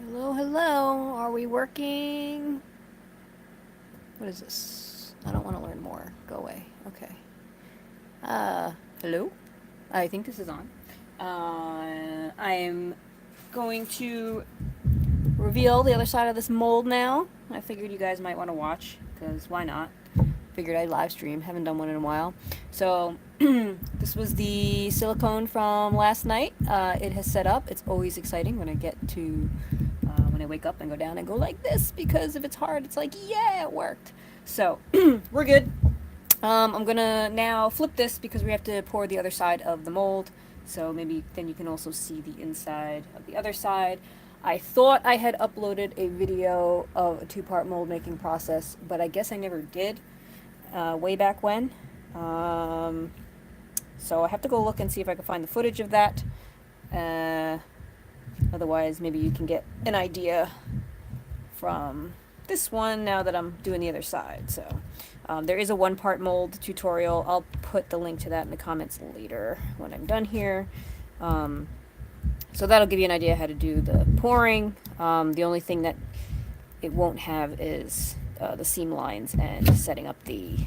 Hello, hello. Are we working? What is this? I don't want to learn more. Go away. Okay. Hello? I think this is on. I am going to reveal the other side of this mold now. I figured you guys might want to watch, because why not? Figured I'd live stream. Haven't done one in a while. So, this was the silicone from last night. It has set up. It's always exciting when I get to when I wake up and go down and go like this, because if it's hard, it's like, yeah, it worked. So, we're good. I'm gonna now flip this because we have to pour the other side of the mold. So maybe then you can also see the inside of the other side. I thought I had uploaded a video of a two-part mold making process, but I guess I never did way back when. So I have to go look and see if I can find the footage of that. Otherwise, maybe you can get an idea from this one now that I'm doing the other side. So there is a one-part mold tutorial. I'll put the link to that in the comments later when I'm done here. So that'll give you an idea how to do the pouring. The only thing that it won't have is the seam lines and setting up the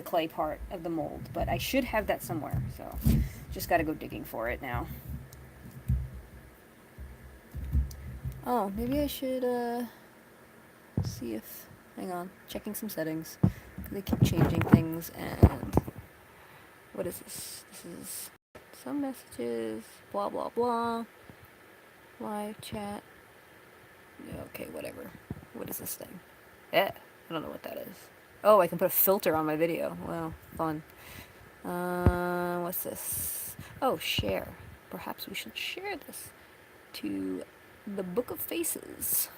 clay part of the mold. But I should have that somewhere, so just got to go digging for it now. Oh, maybe I should see if... Hang on, checking some settings. They keep changing things, and... What is this? This is some messages, blah blah blah. Live chat. Okay, whatever. What is this thing? I don't know what that is. Oh, I can put a filter on my video. Wow, fun. What's this? Oh, share. Perhaps we should share this to the Book of Faces.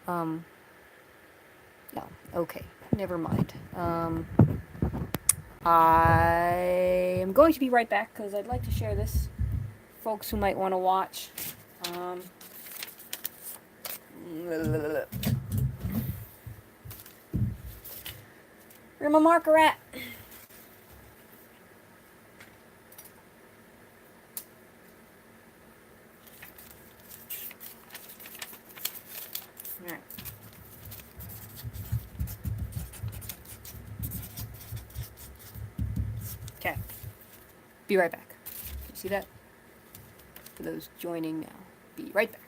No. Okay. Never mind. I am going to be right back because I'd like to share this. Folks who might want to watch. Where my marker at? Alright. Okay. Be right back. You see that? For those joining now. Be right back.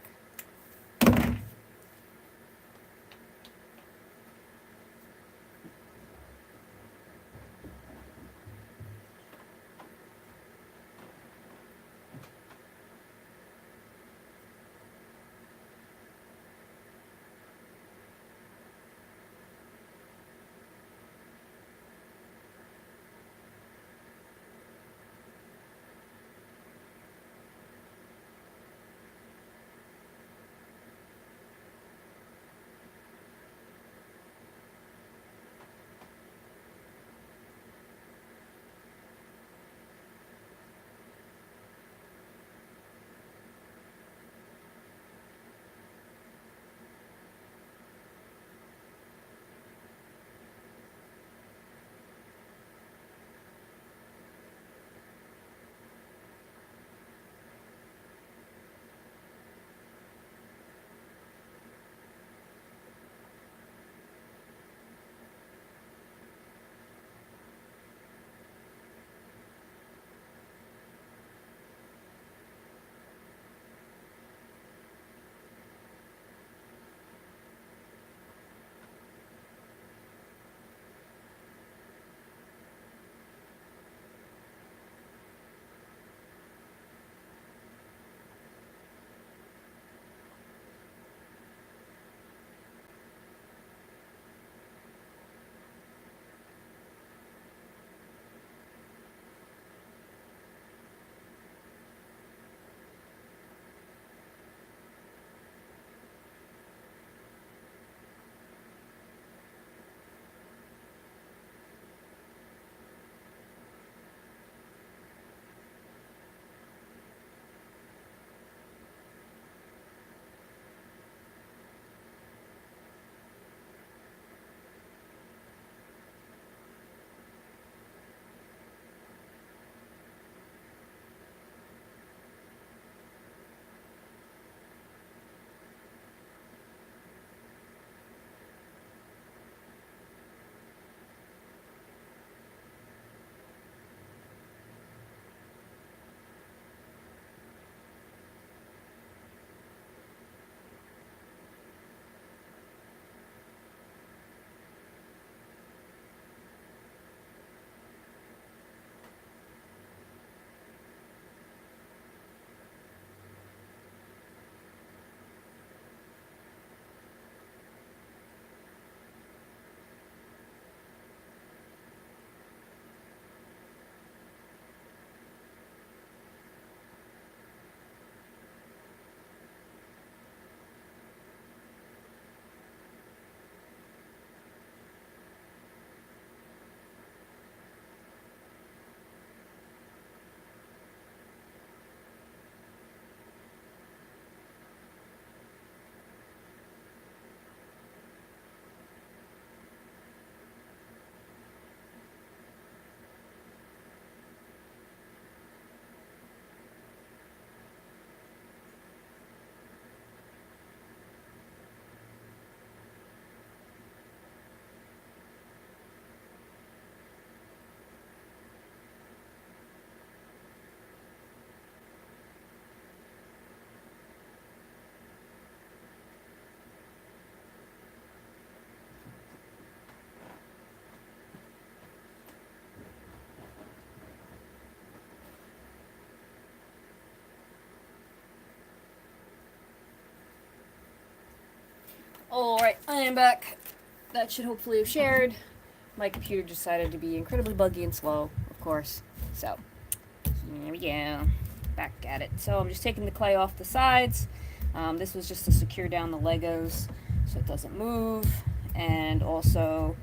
Alright, I am back. That should hopefully have shared. My computer decided to be incredibly buggy and slow, of course. So, here we go. Back at it. So I'm just taking the clay off the sides. This was just to secure down the Legos so it doesn't move. And also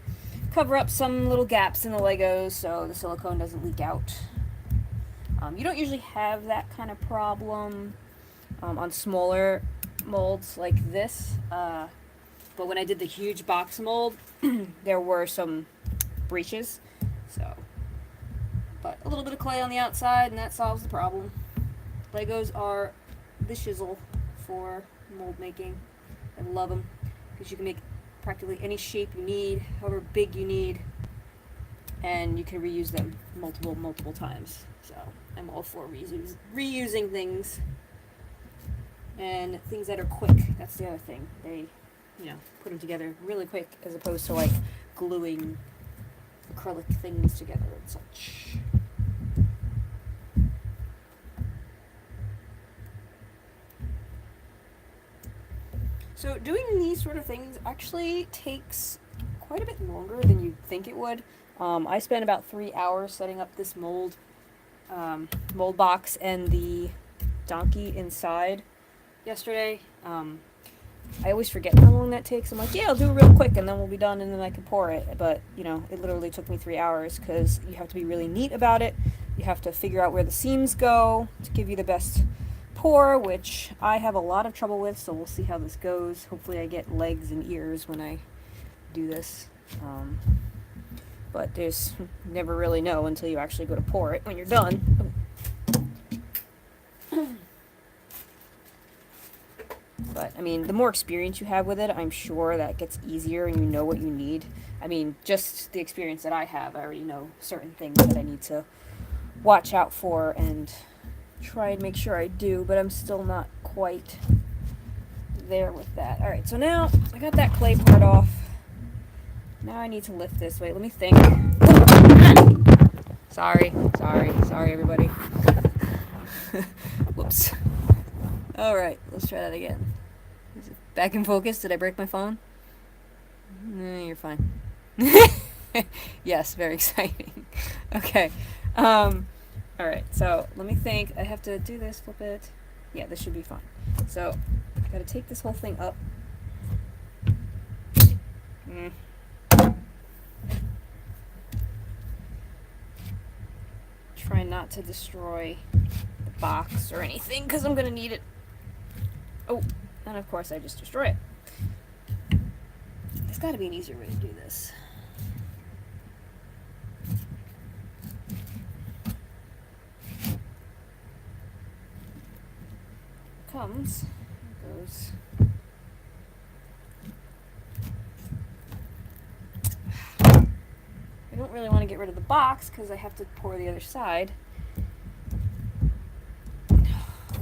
cover up some little gaps in the Legos so the silicone doesn't leak out. You don't usually have that kind of problem on smaller molds like this. But when I did the huge box mold, there were some breaches. So, but a little bit of clay on the outside and that solves the problem. Legos are the shizzle for mold making. I love them because you can make practically any shape you need, however big you need, and you can reuse them multiple times. So I'm all for reusing things and things that are quick. That's the other thing. They, put them together really quick as opposed to like gluing acrylic things together and such. So doing these sort of things actually takes quite a bit longer than you'd think it would. I spent about 3 hours setting up this mold box and the donkey inside yesterday. I always forget how long that takes. I'm like, yeah, I'll do it real quick and then we'll be done and then I can pour it. But, it literally took me 3 hours because you have to be really neat about it. You have to figure out where the seams go to give you the best pour, which I have a lot of trouble with, so we'll see how this goes. Hopefully I get legs and ears when I do this. But there's never really know until you actually go to pour it when you're done. But, the more experience you have with it, I'm sure that gets easier and you know what you need. Just the experience that I have, I already know certain things that I need to watch out for and try and make sure I do, but I'm still not quite there with that. Alright, so now I got that clay part off. Now I need to lift this. Wait, let me think. Sorry everybody. Whoops. Alright, let's try that again. Is it back in focus? Did I break my phone? No, you're fine. Yes, very exciting. Okay. Alright, so let me think. I have to do this, flip it. Yeah, this should be fine. So, I gotta take this whole thing up. Try not to destroy the box or anything, because I'm gonna need it. Oh, and of course I just destroy it. There's gotta be an easier way to do this. Goes. I don't really want to get rid of the box because I have to pour the other side.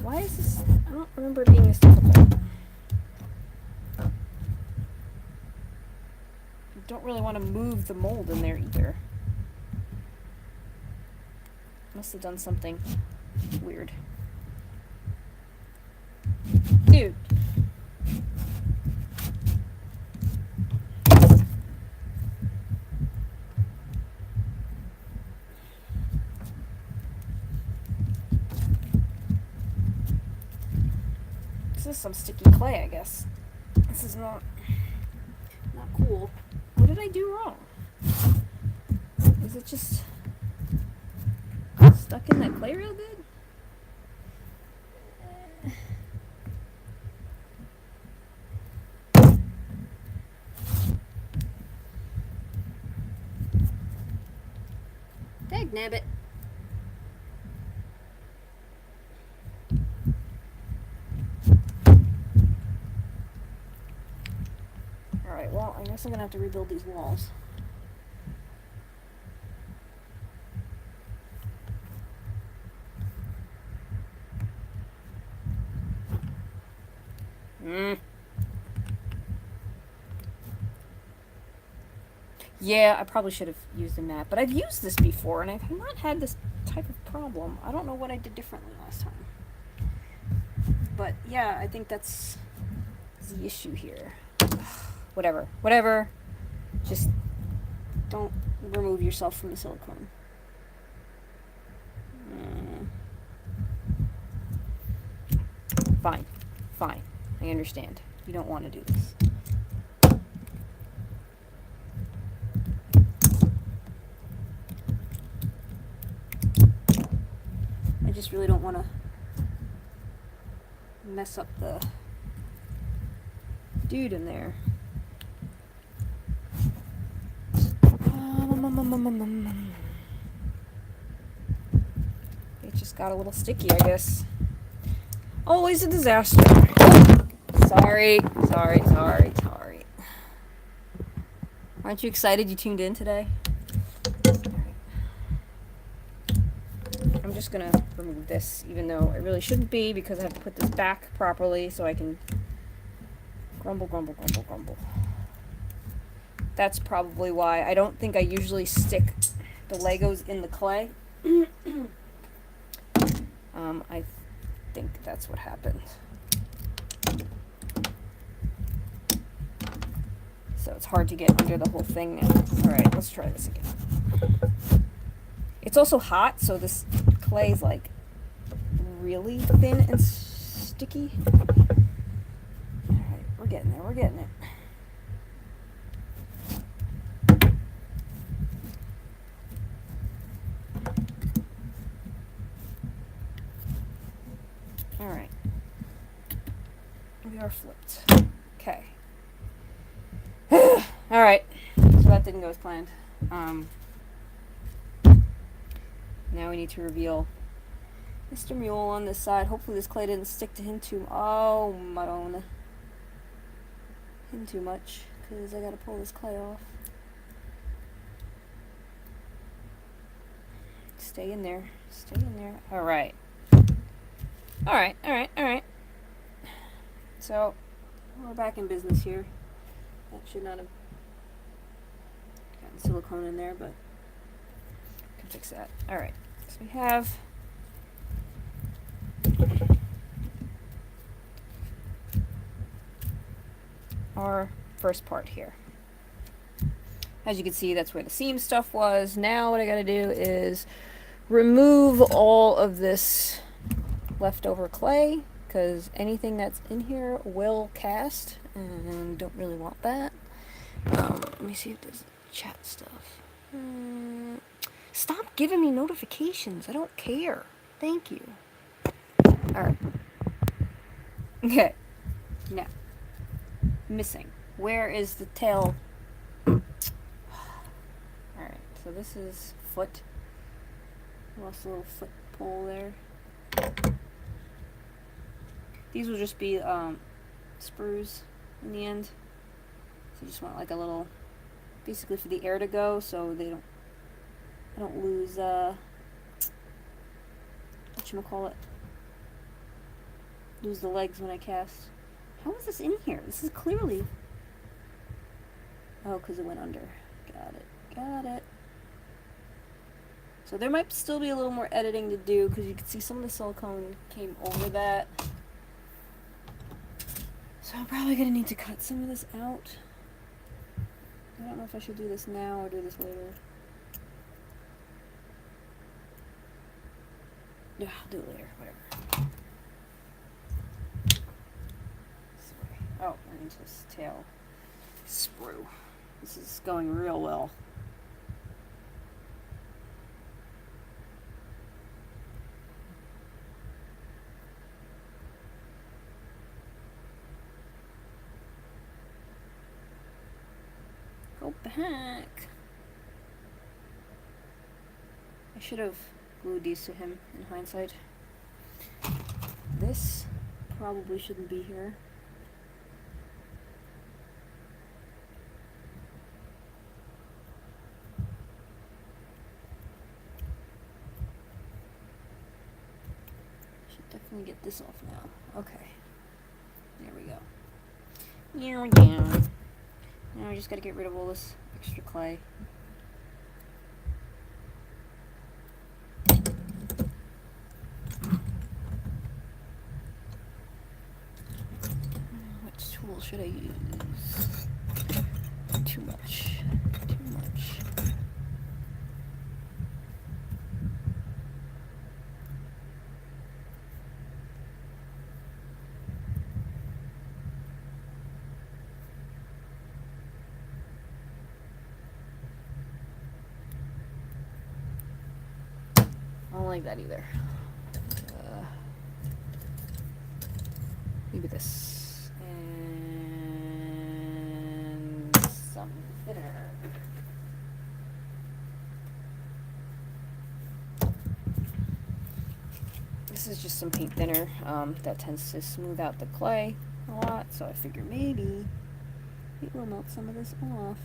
Why is this? I don't remember it being this difficult. I don't really want to move the mold in there either. Must have done something weird. Dude. This is some sticky clay, I guess. This is not cool. What did I do wrong? Is it just stuck in that clay real good? Dagnabbit. Alright, well, I guess I'm gonna have to rebuild these walls. Yeah, I probably should have used a mat, but I've used this before and I've not had this type of problem. I don't know what I did differently last time. But yeah, I think that's the issue here. Whatever. Just don't remove yourself from the silicone. Fine. I understand. You don't want to do this. I just really don't want to mess up the dude in there. It just got a little sticky, I guess. Always a disaster. Sorry. Aren't you excited you tuned in today? I'm just gonna remove this, even though I really shouldn't be, because I have to put this back properly so I can grumble. That's probably why I don't think I usually stick the Legos in the clay. I think that's what happened. So it's hard to get under the whole thing now. Alright, let's try this again. It's also hot, so this clay is like really thin and sticky. Alright, we're getting it. Alright. We are flipped. Okay. Alright. So that didn't go as planned. Now we need to reveal Mr. Mule on this side. Hopefully this clay didn't stick to him too much, because I gotta pull this clay off. Stay in there. Alright. So, we're back in business here. That should not have gotten silicone in there, but I can fix that. Alright, so we have our first part here. As you can see, that's where the seam stuff was. Now what I gotta do is remove all of this leftover clay, because anything that's in here will cast, and don't really want that. Let me see if there's chat stuff. Stop giving me notifications. I don't care. Thank you. Alright. Okay. Now. Missing. Where is the tail? Alright, so this is foot. Lost a little foot pole there. These will just be sprues in the end. So you just want like a little, basically for the air to go, so I don't lose lose the legs when I cast. How is this in here? This is clearly, oh, because it went under. Got it. So there might still be a little more editing to do, because you can see some of the silicone came over that. So I'm probably going to need to cut some of this out. I don't know if I should do this now or do this later. Yeah, I'll do it later, whatever. Sorry. Oh, we're into this tail sprue. This is going real well. Go back. I should have glued these to him in hindsight. This probably shouldn't be here. Should definitely get this off now. Okay. There we go. Here we go. Now I just gotta get rid of all this extra clay. Which tool tool should I use? Too much. Too much. I don't like that either. Maybe this. And some thinner. This is just some paint thinner that tends to smooth out the clay a lot, so I figure maybe it will melt some of this off.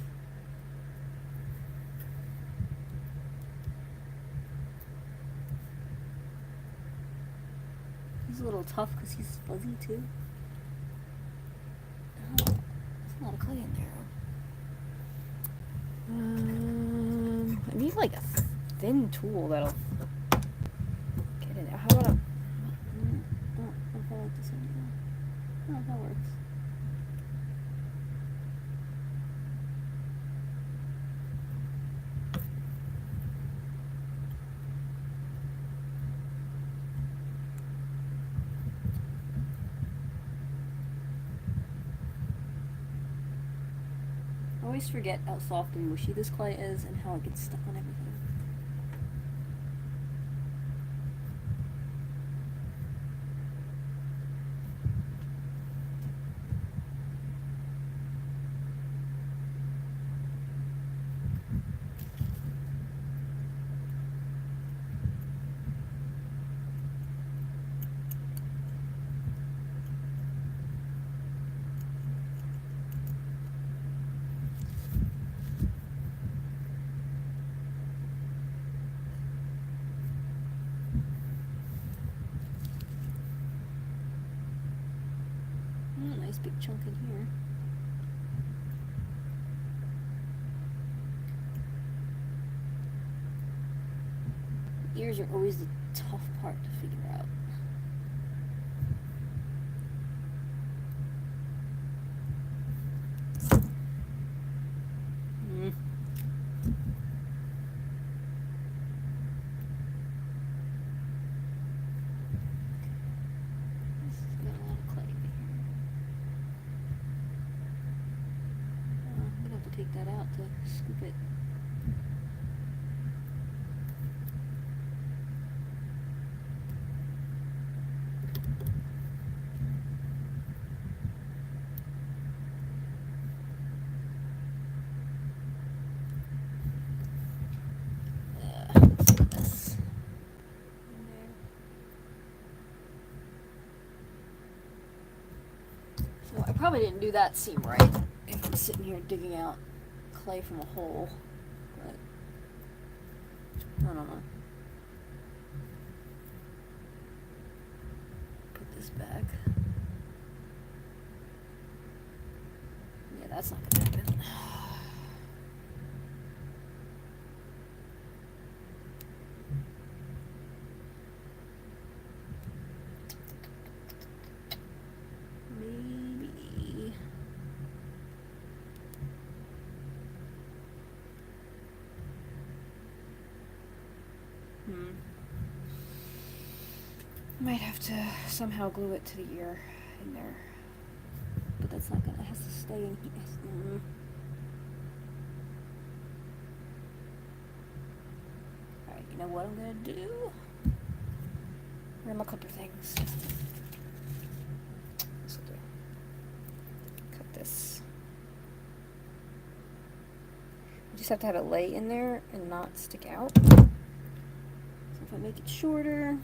He's a little tough because he's fuzzy too. Oh, there's a lot of clay in there. I need like a thin tool that'll get in there. How about a... Oh, if I like this one. Oh, that works. I always forget how soft and mushy this clay is and how it gets stuck on everything. Nice big chunk in here. Ears are always the tough part to figure out. Take that out to scoop it. This. So I probably didn't do that seam right if I'm sitting here digging out clay from a hole, but I don't know. Put this back. Yeah, that's not gonna happen. Maybe. Might have to somehow glue it to the ear in there, but that's not gonna. It has to stay in here. All right, you know what I'm gonna do? Rim a couple things. This will do. Cut this. You just have to have it lay in there and not stick out. So if I make it shorter.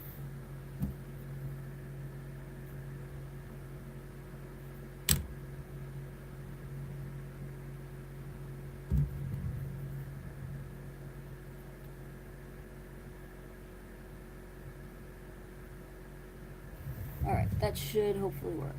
Alright, that should hopefully work.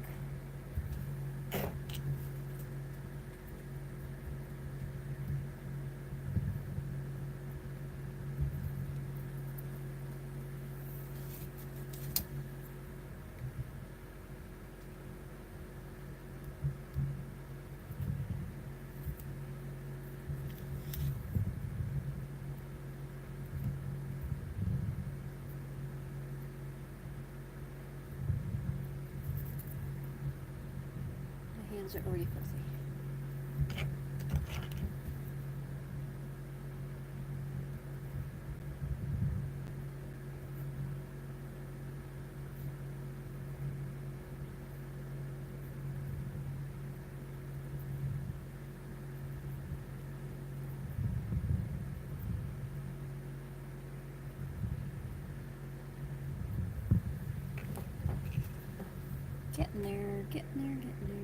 hands are already filthy. Getting there, getting there, getting there.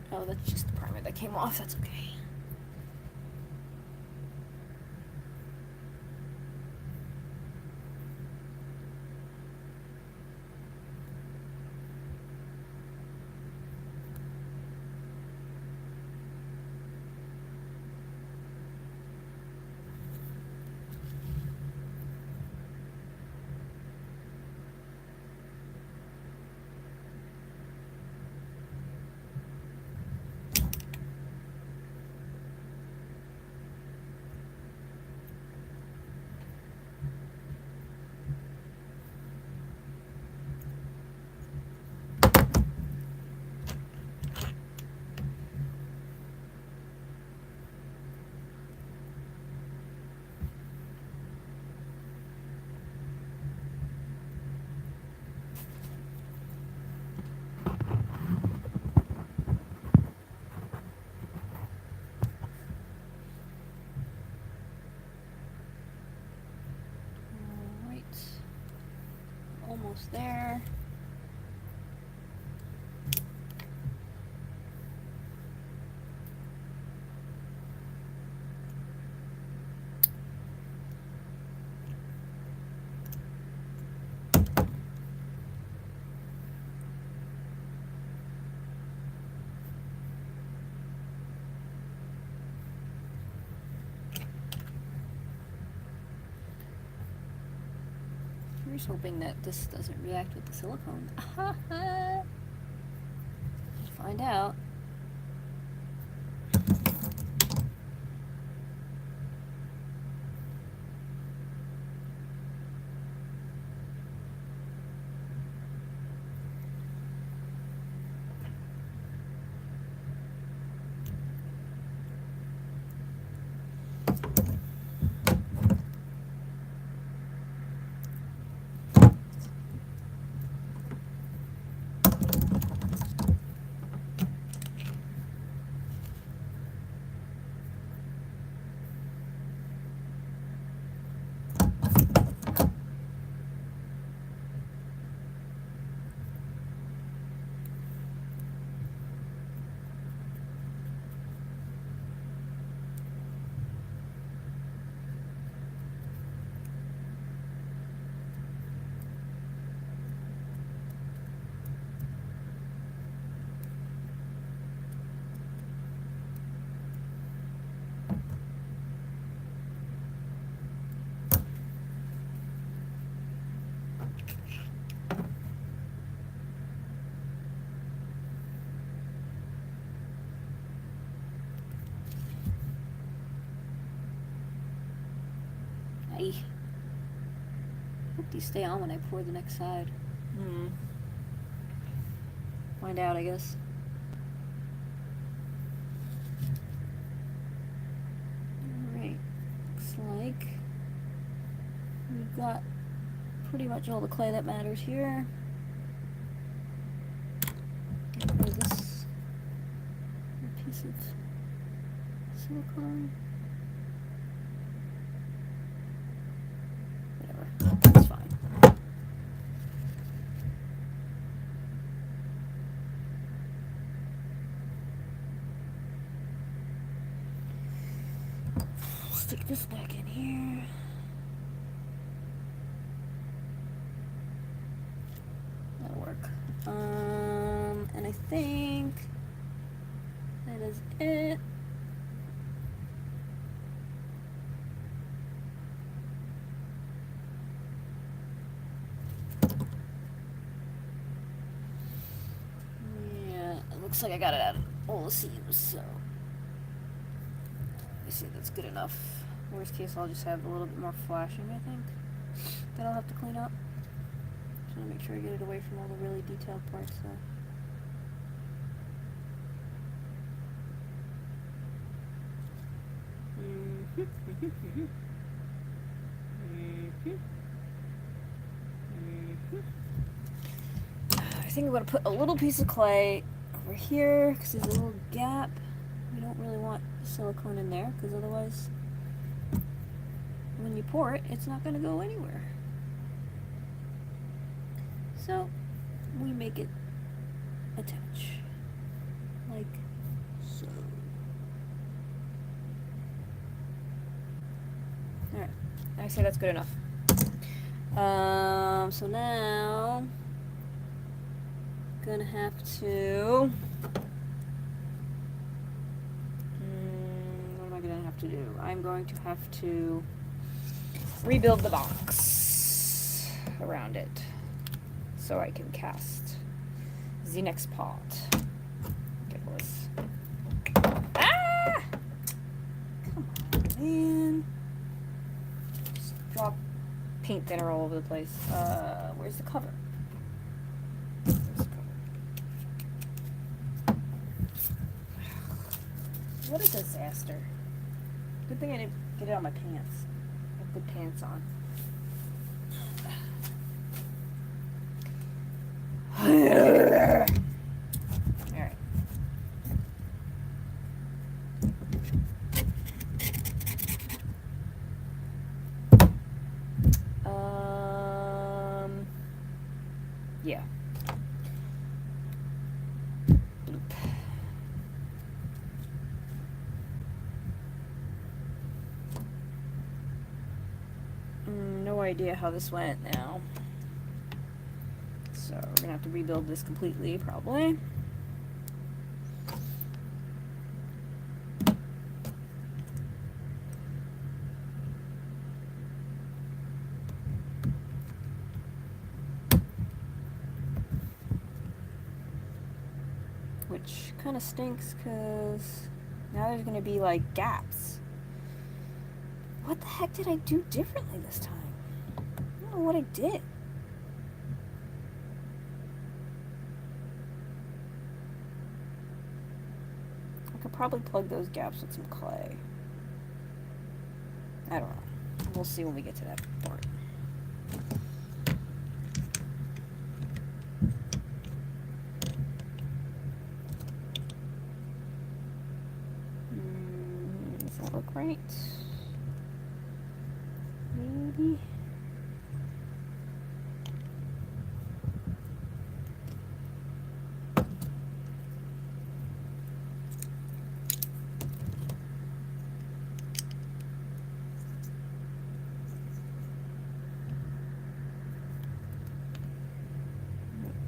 Oh, that's just the primer that came off. That's okay. Almost there. I'm just hoping that this doesn't react with the silicone. Find out. I hope these stay on when I pour the next side. Find out, I guess. Alright, looks like we've got pretty much all the clay that matters here. Get rid of this piece of silicone. That's fine. stick this back in here. That'll work. And I think that is it. Yeah, it looks like I got it out of all the seams, so I see that's good enough. Worst case, I'll just have a little bit more flashing, I think, that I'll have to clean up. Just want to make sure I get it away from all the really detailed parts, though. I think I'm going to put a little piece of clay over here because there's a little gap. We don't really want silicone in there because otherwise when you pour it, it's not going to go anywhere. So we make it attach like so. Alright, I say that's good enough. So now gonna have to what am I gonna have to do? I'm going to have to rebuild the box around it so I can cast the next part. Get this. Ah! Come on, man. Just drop paint thinner all over the place. Where's the cover? What a disaster. Good thing I didn't get it on my pants. I have good pants on. Alright. Yeah. Bloop. No idea how this went now. So we're gonna have to rebuild this completely, probably. Which kind of stinks because now there's gonna be like gaps. What the heck did I do differently this time? I don't know what I did. I could probably plug those gaps with some clay. I don't know. We'll see when we get to that part. Does that look right? Maybe.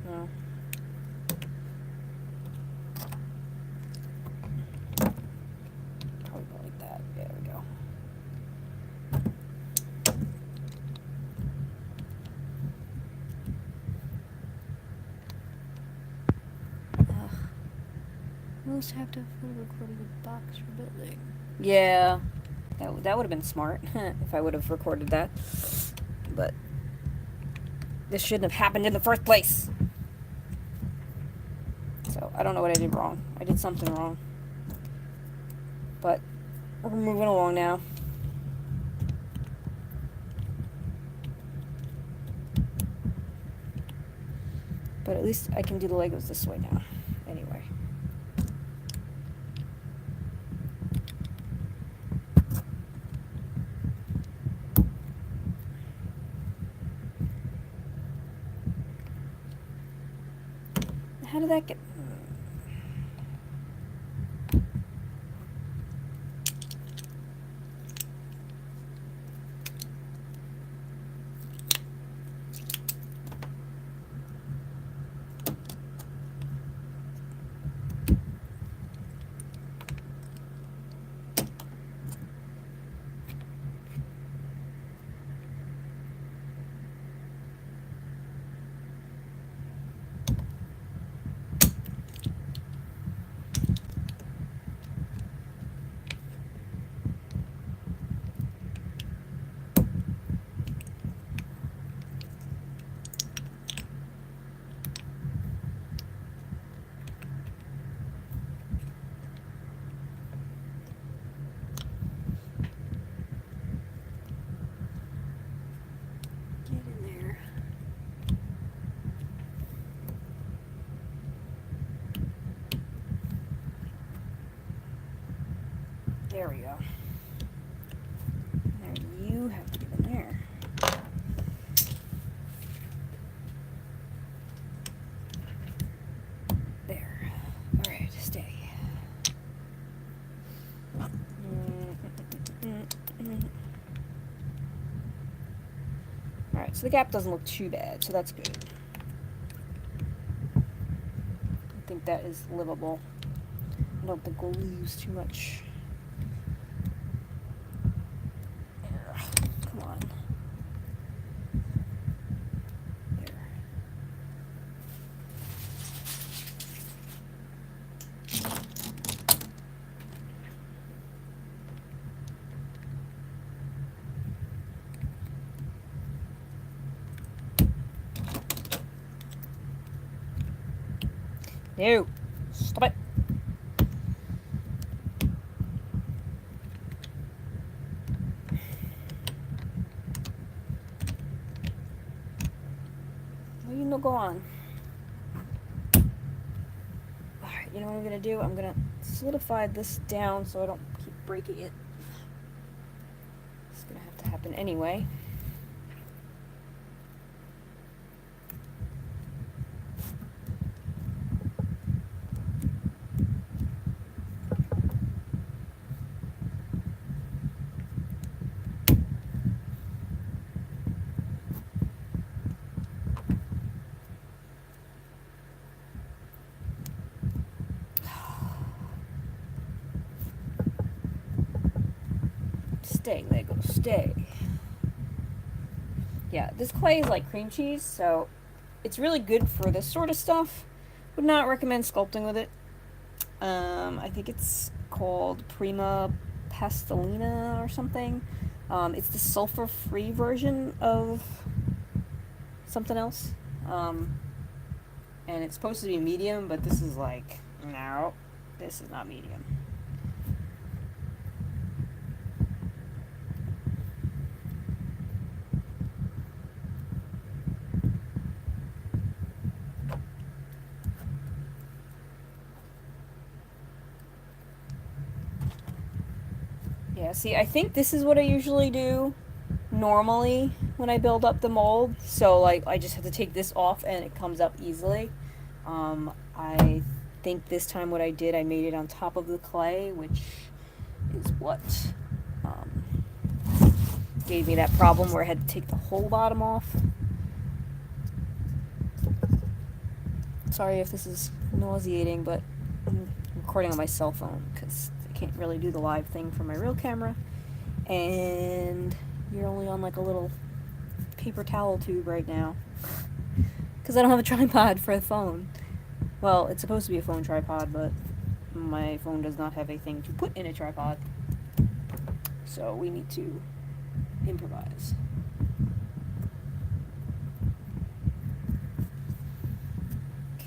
No. Probably go like that. There we go. Most have to have recorded the box for building. Yeah, that would have been smart if I would have recorded that. But this shouldn't have happened in the first place. So I don't know what I did wrong. I did something wrong. But we're moving along now. But at least I can do the Legos this way now. Anyway. How did that get... There we go. Now you have to get in there. There. Alright, stay. Alright, so the gap doesn't look too bad, so that's good. I think that is livable. I don't think we'll lose too much. Come on. There. No. Stop it. You know, go on. Alright, you know what I'm gonna do? I'm gonna solidify this down so I don't keep breaking it. It's gonna have to happen anyway. Stay, Lego, stay. Yeah, this clay is like cream cheese, so it's really good for this sort of stuff. Would not recommend sculpting with it. I think it's called Prima Pastelina or something. It's the sulfur-free version of something else. And it's supposed to be medium, but this is like, no, this is not medium. Yeah, see, I think this is what I usually do normally when I build up the mold. So, like, I just have to take this off and it comes up easily. I think this time what I did, I made it on top of the clay, which is what gave me that problem where I had to take the whole bottom off. Sorry if this is nauseating, but I'm recording on my cell phone because can't really do the live thing from my real camera, and you're only on like a little paper towel tube right now because I don't have a tripod for the phone. Well, it's supposed to be a phone tripod, but my phone does not have a thing to put in a tripod, so we need to improvise.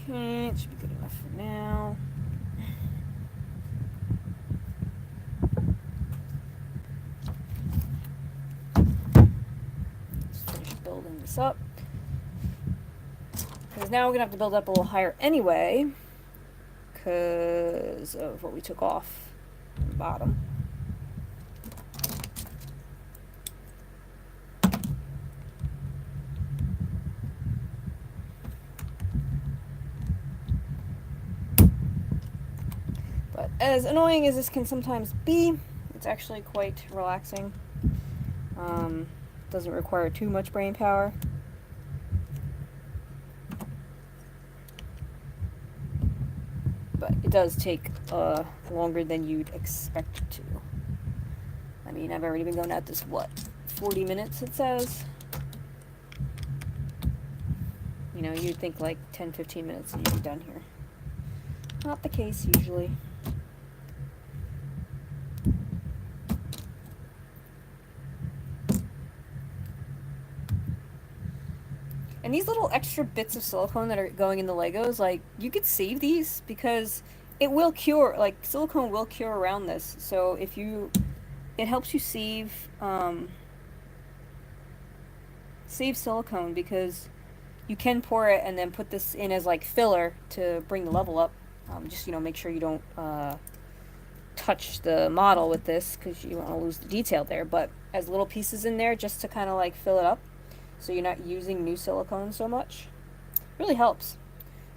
Okay, it should be good enough for now. Building this up, because now we're gonna have to build up a little higher anyway because of what we took off on the bottom. But as annoying as this can sometimes be, it's actually quite relaxing. Doesn't require too much brain power. But it does take longer than you'd expect it to. I mean, I've already been going at this, what, 40 minutes it says? You know, you'd think like 10-15 minutes and you'd be done here. Not the case usually. And these little extra bits of silicone that are going in the Legos, like, you could save these because it will cure, like, silicone will cure around this. So if you, it helps you save, save silicone because you can pour it and then put this in as, like, filler to bring the level up. Just, you know, make sure you don't, touch the model with this because you don't want to lose the detail there, but as little pieces in there just to kind of like fill it up so you're not using new silicone so much. Really helps.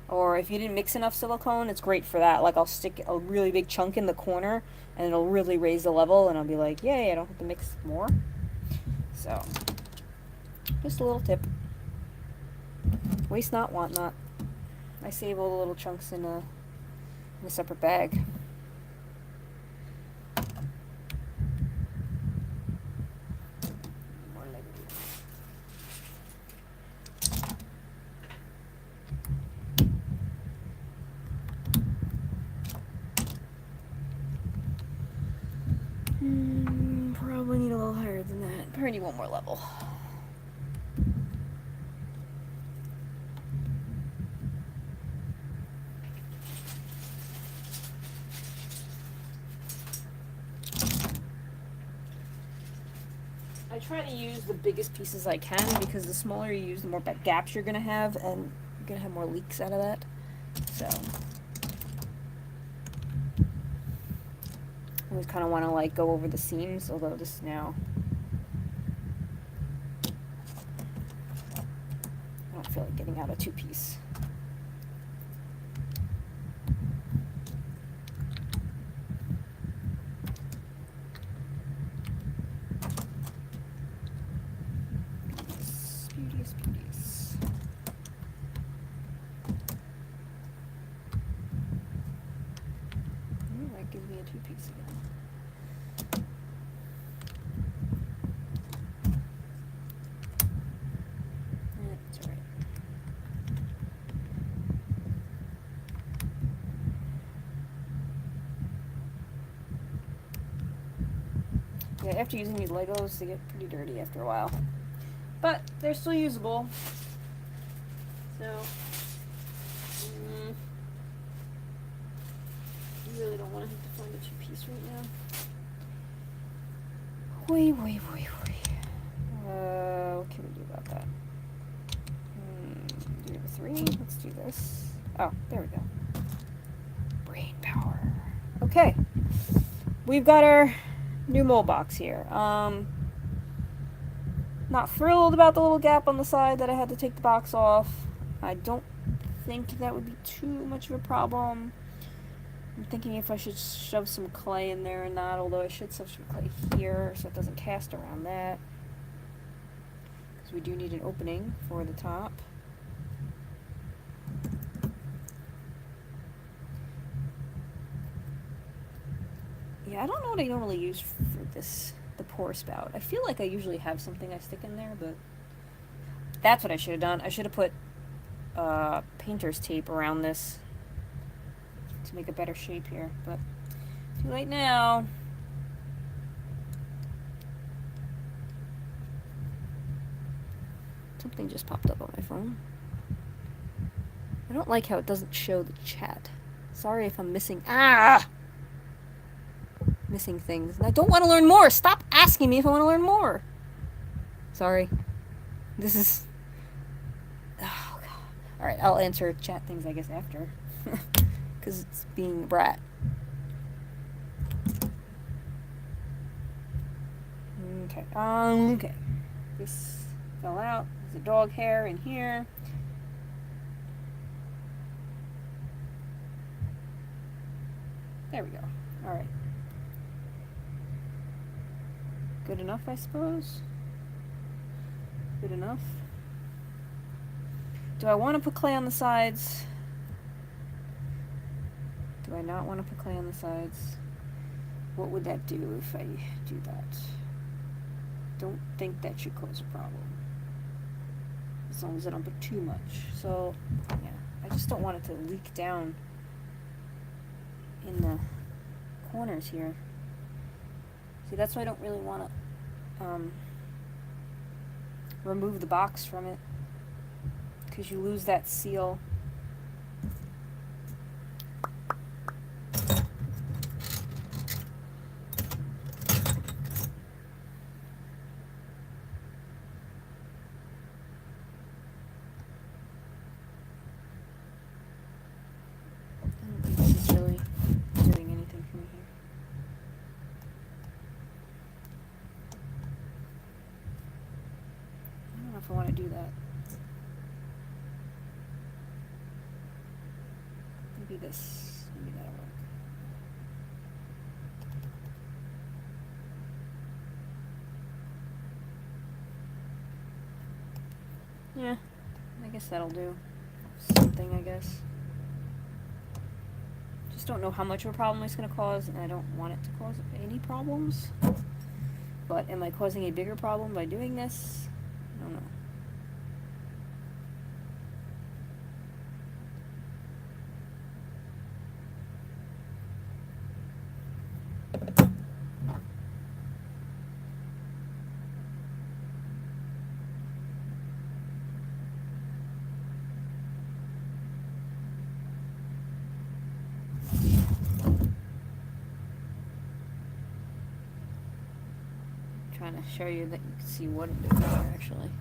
Or if you didn't mix enough silicone, it's great for that. Like I'll stick a really big chunk in the corner and it'll really raise the level and I'll be like, yay, I don't have to mix more. So, just a little tip. Waste not, want not. I save all the little chunks in a separate bag. Probably need a little higher than that. Probably need one more level. I try to use the biggest pieces I can because the smaller you use, the more gaps you're going to have, and you're going to have more leaks out of that. So, I always kind of want to like go over the seams, although this now, I don't feel like getting out a two-piece. Beauties. That gives me a two-piece again. That's alright. Yeah, after using these Legos, they get pretty dirty after a while. But they're still usable. So, you really don't want to have to find a two-piece right now. Wait. What can we do about that? Do we have a 3? Let's do this. Oh, there we go. Brain power. Okay. We've got our new mold box here. Not thrilled about the little gap on the side that I had to take the box off. I don't think that would be too much of a problem. I'm thinking if I should shove some clay in there or not, although I should shove some clay here so it doesn't cast around that. Because we do need an opening for the top. Yeah, I don't know what I normally use for this, the pour spout. I feel like I usually have something I stick in there, but that's what I should have done. I should have put painter's tape around this to make a better shape here, but too late now. Something just popped up on my phone. I don't like how it doesn't show the chat. Sorry if I'm missing missing things. And I don't want to learn more. Stop asking me if I want to learn more. Sorry. This is... Oh, God. Alright, I'll answer chat things, I guess, after. Because it's being a brat. Okay. This fell out. There's a dog hair in here. There we go. Alright. Good enough, I suppose? Good enough. Do I want to put clay on the sides? Do I not want to put clay on the sides? What would that do if I do that? Don't think that should cause a problem. As long as I don't put too much. So, yeah. I just don't want it to leak down in the corners here. See, that's why I don't really want to remove the box from it, because you lose that seal. I don't think this is really doing anything for me here. that. Maybe this. Maybe that'll work. Yeah, I guess that'll do. Something, I guess. Just don't know how much of a problem it's going to cause, and I don't want it to cause any problems. But am I causing a bigger problem by doing this? I don't know. Trying to show you that you can see what it did there, actually.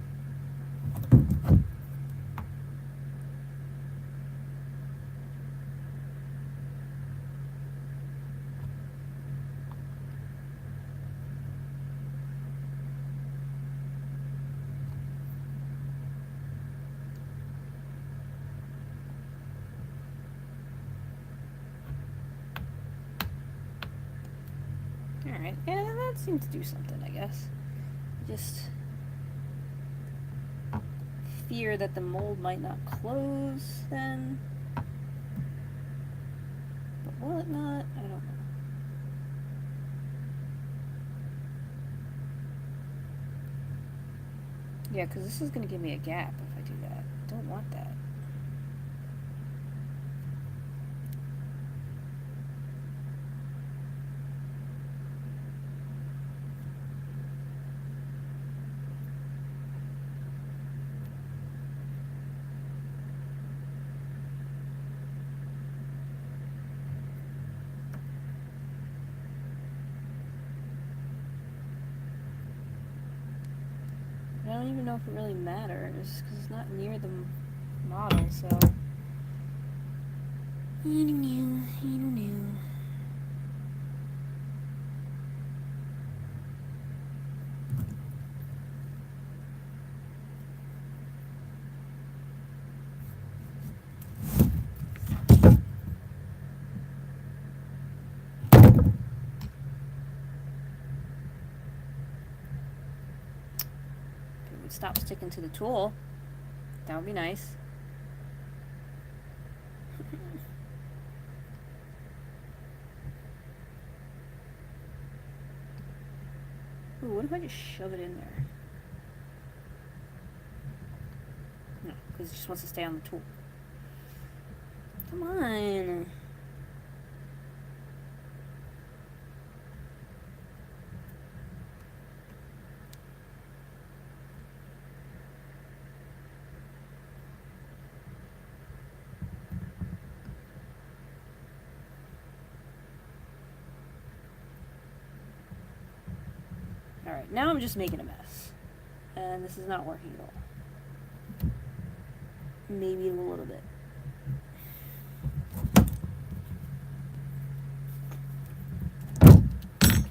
Alright, yeah, that seemed to do something, I guess. Just fear that the mold might not close then. But will it not? I don't know. Yeah, because this is going to give me a gap if I do that. I don't want that. I don't even know if it really matters, because it's not near the model, so... I don't know. Would stop sticking to the tool. That would be nice. Ooh, what if I just shove it in there? No, because it just wants to stay on the tool. Come on. Alright, now I'm just making a mess. And this is not working at all. Maybe a little bit.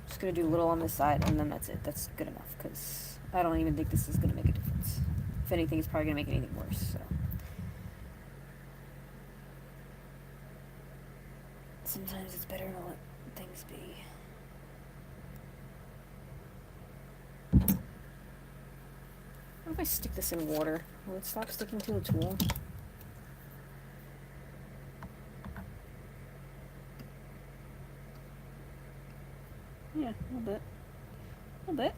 Just gonna do a little on this side, and then that's it. That's good enough, because I don't even think this is gonna make a difference. If anything, it's probably gonna make anything worse, so. Sometimes it's better to let things be. What if I stick this in water? Will it stop sticking to the tool? Yeah, a little bit. A little bit.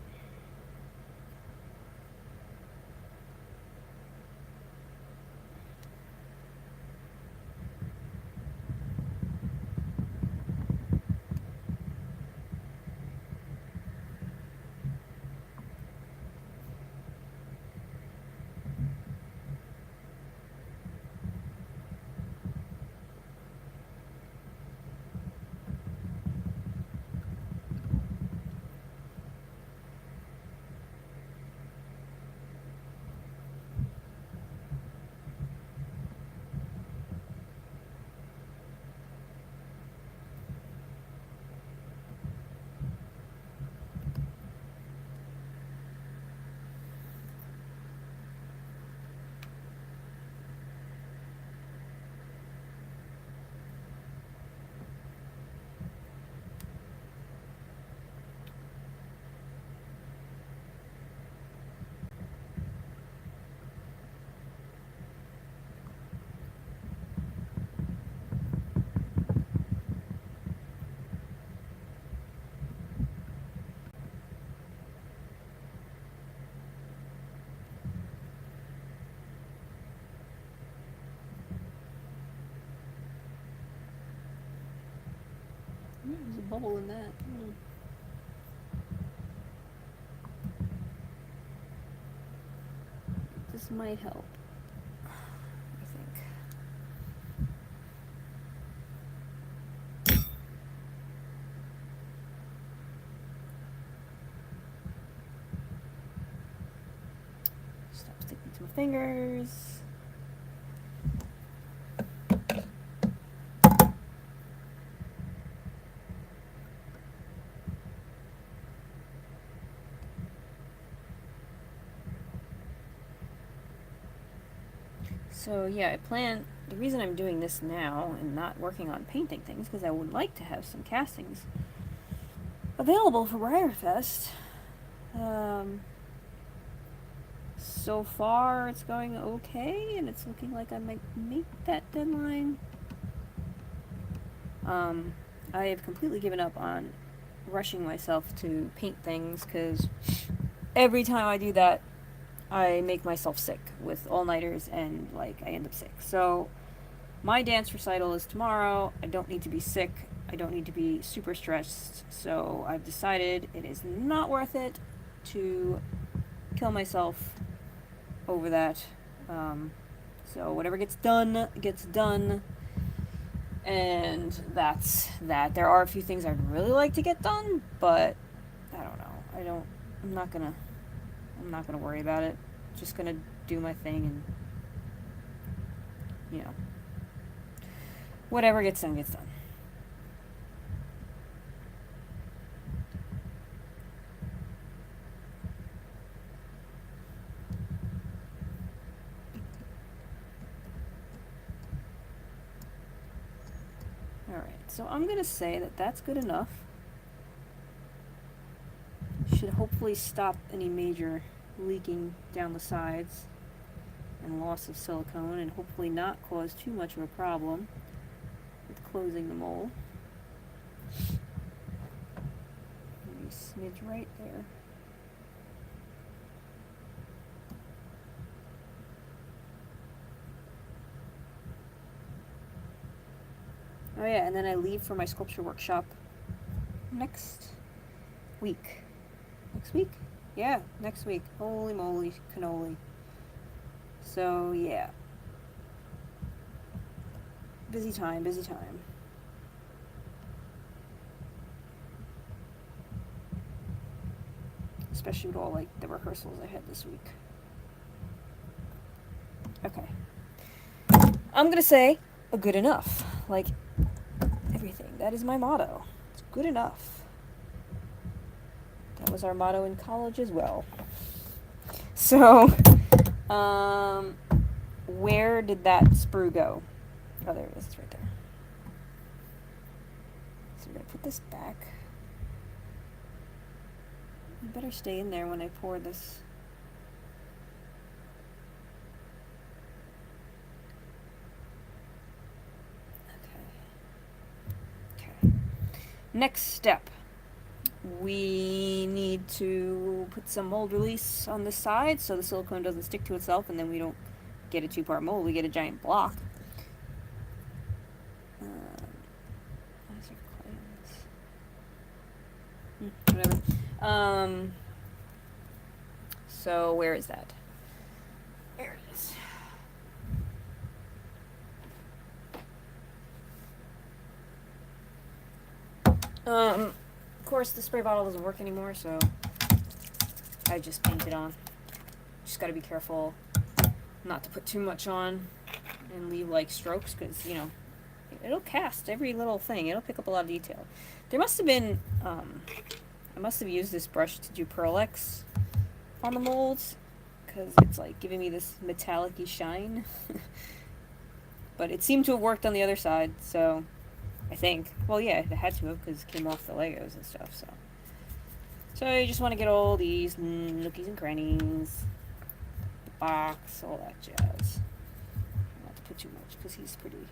There's a bubble in that. This might help, I think. Stop sticking to my fingers. So yeah, the reason I'm doing this now and not working on painting things, because I would like to have some castings available for Briarfest. So far it's going okay, and it's looking like I might make that deadline. I have completely given up on rushing myself to paint things, because every time I do that, I make myself sick with all-nighters, and like I end up sick. So my dance recital is tomorrow. I don't need to be sick. I don't need to be super stressed. So I've decided it is not worth it to kill myself over that. So whatever gets done, gets done. And that's that. There are a few things I'd really like to get done, but I don't know. I'm not gonna worry about it. Just gonna do my thing, and whatever gets done, gets done. Alright, so I'm gonna say that that's good enough. Should hopefully stop any major leaking down the sides and loss of silicone, and hopefully not cause too much of a problem with closing the mold. Maybe smidge right there. Oh yeah, and then I leave for my sculpture workshop next week. Next week? Yeah, next week. Holy moly cannoli. So yeah. Busy time, busy time. Especially with all like the rehearsals I had this week. Okay. I'm gonna say a good enough. Like everything. That is my motto. It's good enough. That was our motto in college as well. So, where did that sprue go? Oh, there it is. It's right there. So we're gonna put this back. You better stay in there when I pour this. Okay. Next step. We need to put some mold release on this side so the silicone doesn't stick to itself, and then we don't get a two-part mold. We get a giant block. Whatever. So where is that? There it is. Of course, the spray bottle doesn't work anymore, so I just paint it on. Just gotta be careful not to put too much on and leave like strokes, because it'll cast every little thing. It'll pick up a lot of detail. There must have been I must have used this brush to do Pearl-Ex on the molds, because it's like giving me this metallic-y shine. But it seemed to have worked on the other side, so I think. Well, yeah, it had to have, because it came off the Legos and stuff, so you just want to get all these nookies and crannies, the box, all that jazz. Not to put too much, because he's pretty.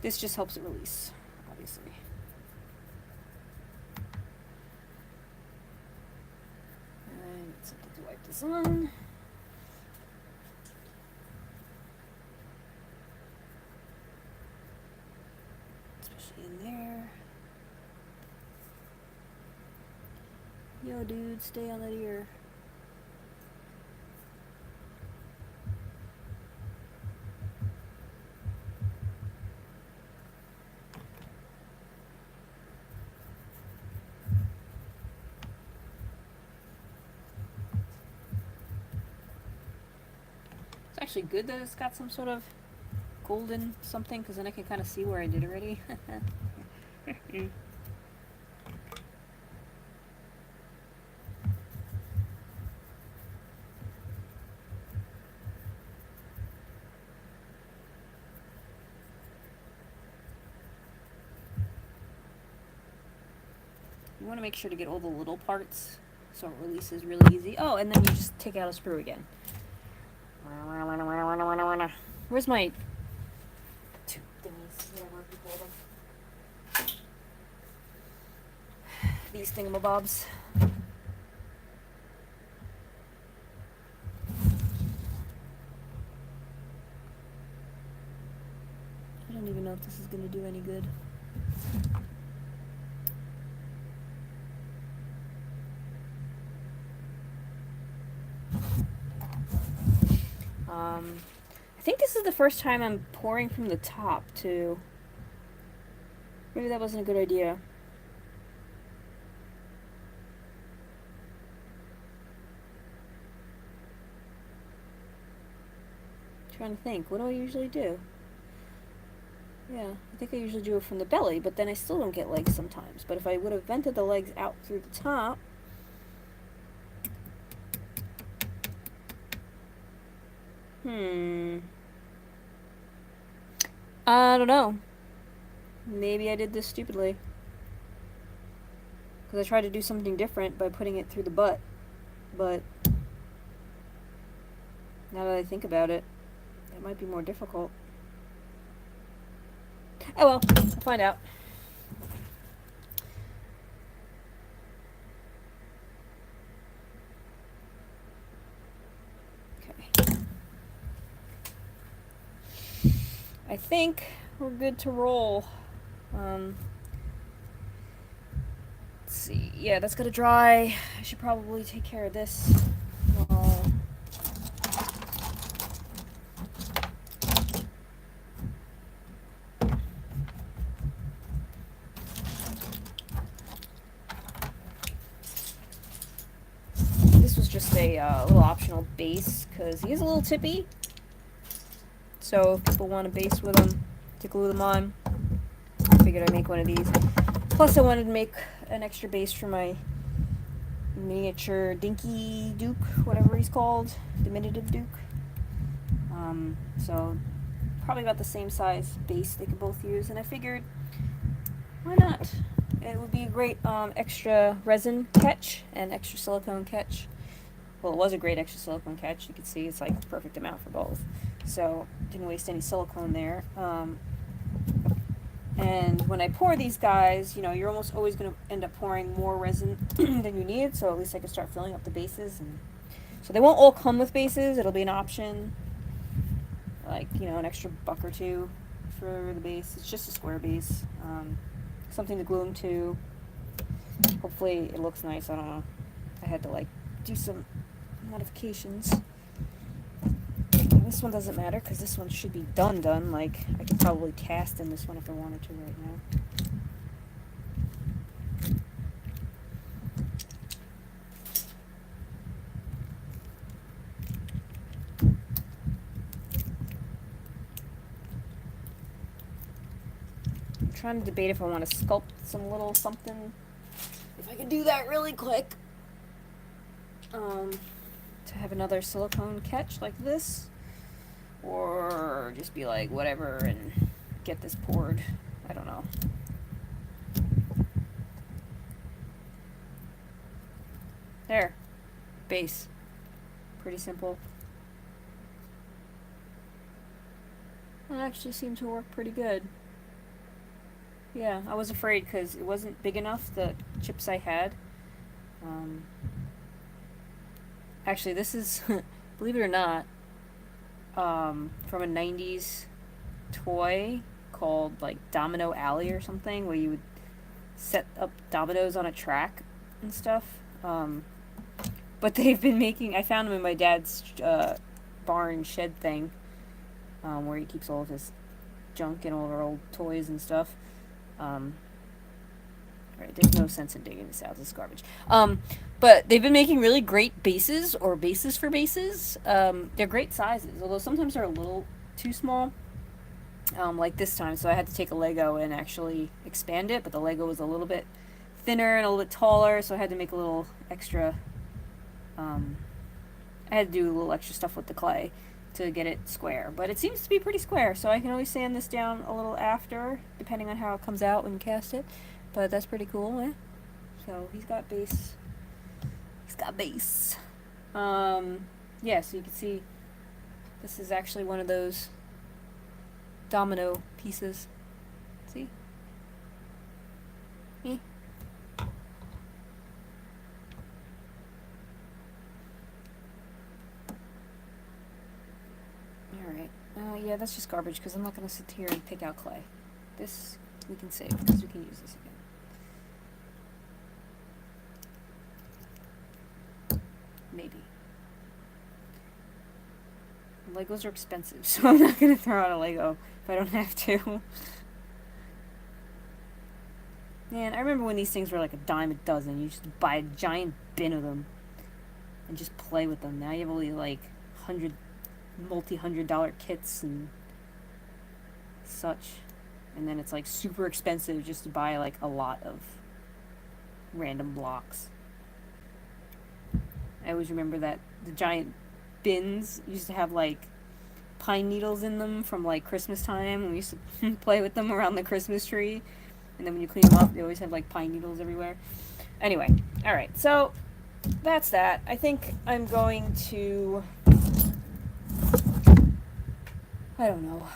This just helps it release, obviously. And something to wipe this on. Especially in there. go, dude. Stay on that ear. It's actually good that it's got some sort of golden something, because then I can kind of see where I did already. You want to make sure to get all the little parts so it releases really easy. Oh, and then you just take out a screw again. Where's my two thingies? Whatever you call them. These thingamabobs. I don't even know if this is going to do any good. I think this is the first time I'm pouring from the top, too. Maybe that wasn't a good idea. Trying to think. What do I usually do? Yeah, I think I usually do it from the belly, but then I still don't get legs sometimes. But if I would have vented the legs out through the top... I don't know. Maybe I did this stupidly. Because I tried to do something different by putting it through the butt. But now that I think about it, it might be more difficult. Oh well, I'll find out. Okay. I think we're good to roll. Let's see. Yeah, that's gonna dry. I should probably take care of this. This was just a little optional base because he is a little tippy. So if people want a base with them to glue them on, I figured I'd make one of these. Plus I wanted to make an extra base for my miniature Dinky Duke, whatever he's called, diminutive Duke. So probably about the same size base they could both use, and I figured, why not? It would be a great extra resin catch and extra silicone catch. Well, it was a great extra silicone catch. You can see it's like the perfect amount for both. So didn't waste any silicone there. And when I pour these guys, you know, you're almost always going to end up pouring more resin than you need. So at least I can start filling up the bases. And so they won't all come with bases. It'll be an option, like, you know, an extra buck or two for the base. It's just a square base. Something to glue them to. Hopefully it looks nice. I don't know. I had to like do some modifications. This one doesn't matter because this one should be done. Like, I could probably cast in this one if I wanted to right now. I'm trying to debate if I want to sculpt some little something. If I could do that really quick. To have another silicone catch like this. Or just be like, whatever, and get this poured. I don't know. There. Base. Pretty simple. That actually seemed to work pretty good. Yeah, I was afraid because it wasn't big enough, the chips I had. Actually, this is, believe it or not, from a 90s toy called like Domino Alley or something, where you would set up dominoes on a track and stuff. But they've been making. I found them in my dad's barn shed thing, where he keeps all of his junk and all of our old toys and stuff. Right, there's no sense in digging this out. This is garbage. But they've been making really great bases or bases for bases. They're great sizes, although sometimes they're a little too small. Like this time, so I had to take a Lego and actually expand it, but the Lego was a little bit thinner and a little bit taller, so I had to make a little extra. I had to do a little extra stuff with the clay to get it square, but it seems to be pretty square, so I can always sand this down a little after, depending on how it comes out when you cast it. But that's pretty cool, eh? So he's got base. He's got base. Yeah, so you can see this is actually one of those domino pieces. See? Eh. Alright. Yeah, that's just garbage because I'm not going to sit here and pick out clay. This we can save because we can use this again. Maybe. Legos are expensive, so I'm not going to throw out a Lego if I don't have to. Man, I remember when these things were like a dime a dozen. You just buy a giant bin of them and just play with them. Now you have all these like multi-$100 kits and such. And then it's like super expensive just to buy like a lot of random blocks. I always remember that the giant bins used to have like pine needles in them from like Christmas time. And we used to play with them around the Christmas tree. And then when you clean them up, they always have like pine needles everywhere. Anyway, alright, so that's that. I think I'm going to... I don't know.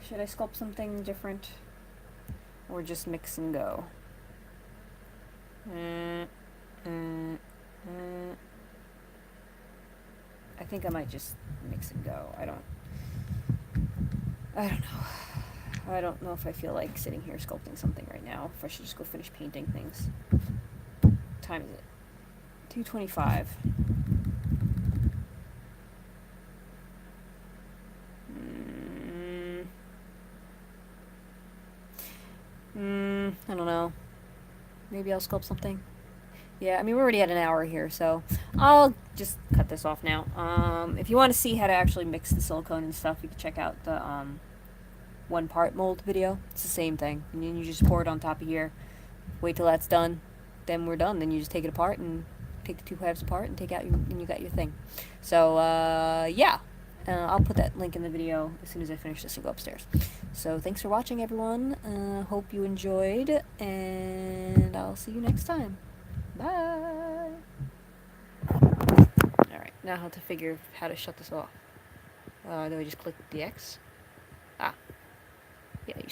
Should I sculpt something different? Or just mix and go? I think I might just mix and go. I don't know. I don't know if I feel like sitting here sculpting something right now. If I should just go finish painting things. What time is it? 2:25. I don't know. Maybe I'll sculpt something. Yeah, I mean, we're already at an hour here, so I'll just cut this off now. If you want to see how to actually mix the silicone and stuff, you can check out the one-part mold video. It's the same thing. And then you just pour it on top of here. Wait till that's done. Then we're done. Then you just take it apart and take the two halves apart and take out your, and you got your thing. So, yeah. I'll put that link in the video as soon as I finish this and go upstairs. So thanks for watching, everyone. Hope you enjoyed, and I'll see you next time. Bye. Alright, now how to figure how to shut this off. Do I just click the X? Ah. Yeah, you